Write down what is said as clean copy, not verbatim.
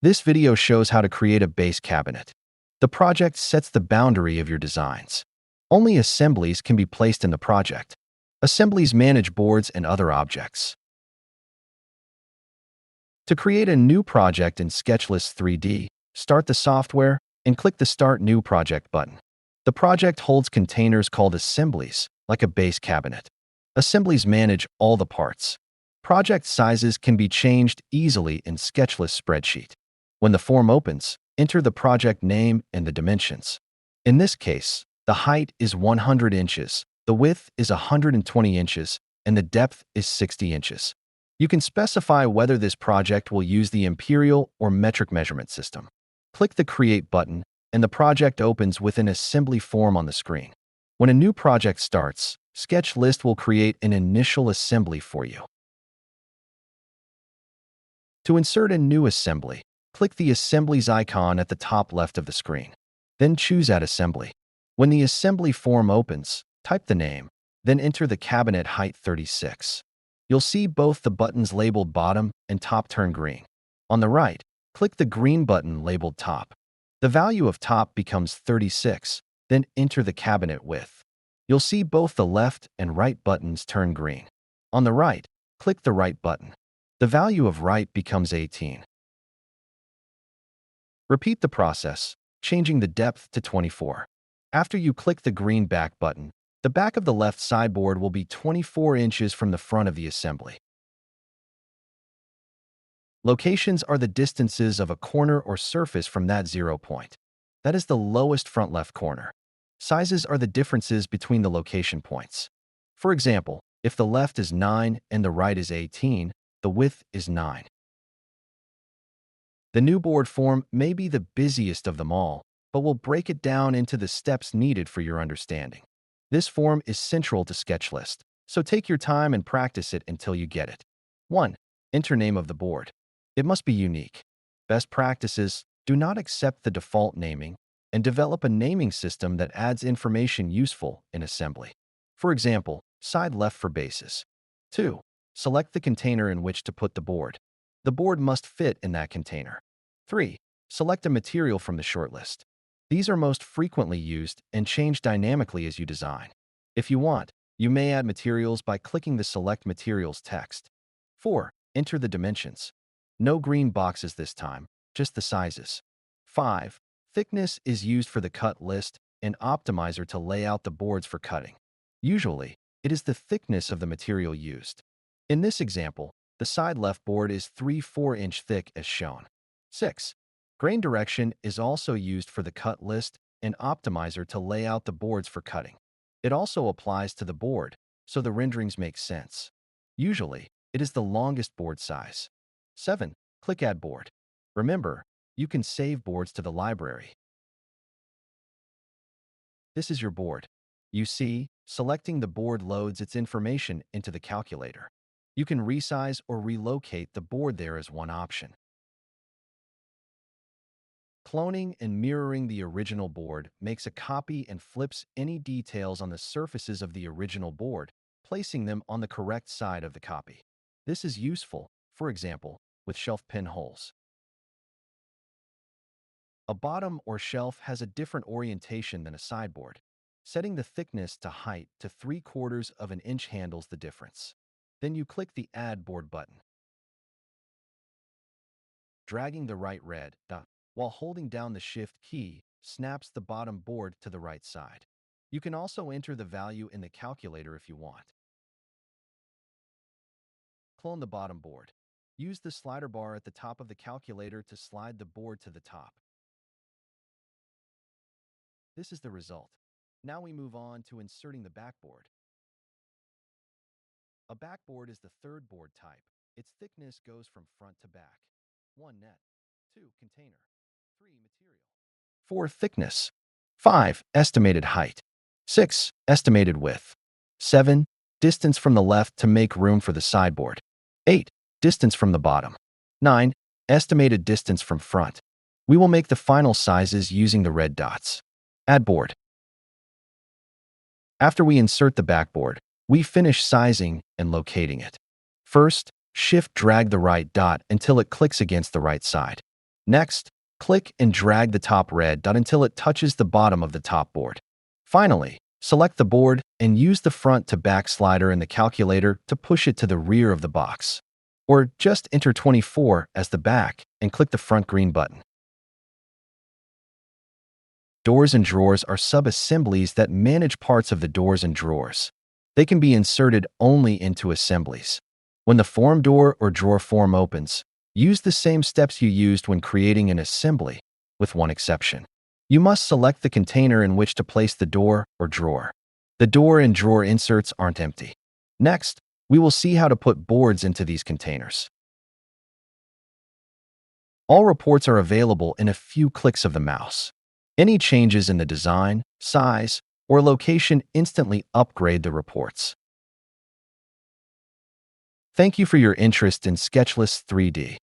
This video shows how to create a base cabinet. The project sets the boundary of your designs. Only assemblies can be placed in the project. Assemblies manage boards and other objects. To create a new project in SketchList 3D, start the software and click the Start New Project button. The project holds containers called assemblies, like a base cabinet. Assemblies manage all the parts. Project sizes can be changed easily in SketchList spreadsheet. When the form opens, enter the project name and the dimensions. In this case, the height is 100 inches, the width is 120 inches, and the depth is 60 inches. You can specify whether this project will use the imperial or metric measurement system. Click the Create button, and the project opens with an assembly form on the screen. When a new project starts, SketchList will create an initial assembly for you. To insert a new assembly, click the Assemblies icon at the top left of the screen. Then choose Add Assembly. When the assembly form opens, type the name, then enter the cabinet height 36. You'll see both the buttons labeled bottom and top turn green. On the right, click the green button labeled top. The value of top becomes 36, then enter the cabinet width. You'll see both the left and right buttons turn green. On the right, click the right button. The value of right becomes 18. Repeat the process, changing the depth to 24. After you click the green back button, the back of the left sideboard will be 24 inches from the front of the assembly. Locations are the distances of a corner or surface from that 0 point. That is the lowest front left corner. Sizes are the differences between the location points. For example, if the left is 9 and the right is 18, the width is 9. The new board form may be the busiest of them all, but we'll break it down into the steps needed for your understanding. This form is central to SketchList, so take your time and practice it until you get it. 1. Enter name of the board. It must be unique. Best practices: do not accept the default naming, and develop a naming system that adds information useful in assembly. For example, side left for bases. 2. Select the container in which to put the board. The board must fit in that container. 3. Select a material from the shortlist. These are most frequently used and change dynamically as you design. If you want, you may add materials by clicking the Select Materials text. 4. Enter the dimensions. No green boxes this time, just the sizes. 5. Thickness is used for the cut list and optimizer to lay out the boards for cutting. Usually, it is the thickness of the material used. In this example, the side left board is 3/4 thick as shown. 6. Grain direction is also used for the cut list and optimizer to lay out the boards for cutting. It also applies to the board, so the renderings make sense. Usually, it is the longest board size. 7. Click Add Board. Remember, you can save boards to the library. This is your board. You see, selecting the board loads its information into the calculator. You can resize or relocate the board there as one option. Cloning and mirroring the original board makes a copy and flips any details on the surfaces of the original board, placing them on the correct side of the copy. This is useful, for example, with shelf pin holes. A bottom or shelf has a different orientation than a sideboard. Setting the thickness to height to 3/4 inch handles the difference. Then you click the Add Board button. Dragging the right red dot while holding down the Shift key snaps the bottom board to the right side. You can also enter the value in the calculator if you want. Clone the bottom board. Use the slider bar at the top of the calculator to slide the board to the top. This is the result. Now we move on to inserting the backboard. A backboard is the third board type. Its thickness goes from front to back. 1. Net. 2. Container. 3. Material. 4. Thickness. 5. Estimated height. 6. Estimated width. 7. Distance from the left to make room for the sideboard. 8. Distance from the bottom. 9. Estimated distance from front. We will make the final sizes using the red dots. Add board. After we insert the backboard, we finish sizing and locating it. First, Shift-drag the right dot until it clicks against the right side. Next, click and drag the top red dot until it touches the bottom of the top board. Finally, select the board and use the front to back slider in the calculator to push it to the rear of the box. Or just enter 24 as the back and click the front green button. Doors and drawers are sub-assemblies that manage parts of the doors and drawers. They can be inserted only into assemblies. When the form door or drawer form opens, use the same steps you used when creating an assembly, with one exception. You must select the container in which to place the door or drawer. The door and drawer inserts aren't empty. Next, we will see how to put boards into these containers. All reports are available in a few clicks of the mouse. Any changes in the design, size, or location instantly upgrade the reports. Thank you for your interest in SketchList 3D.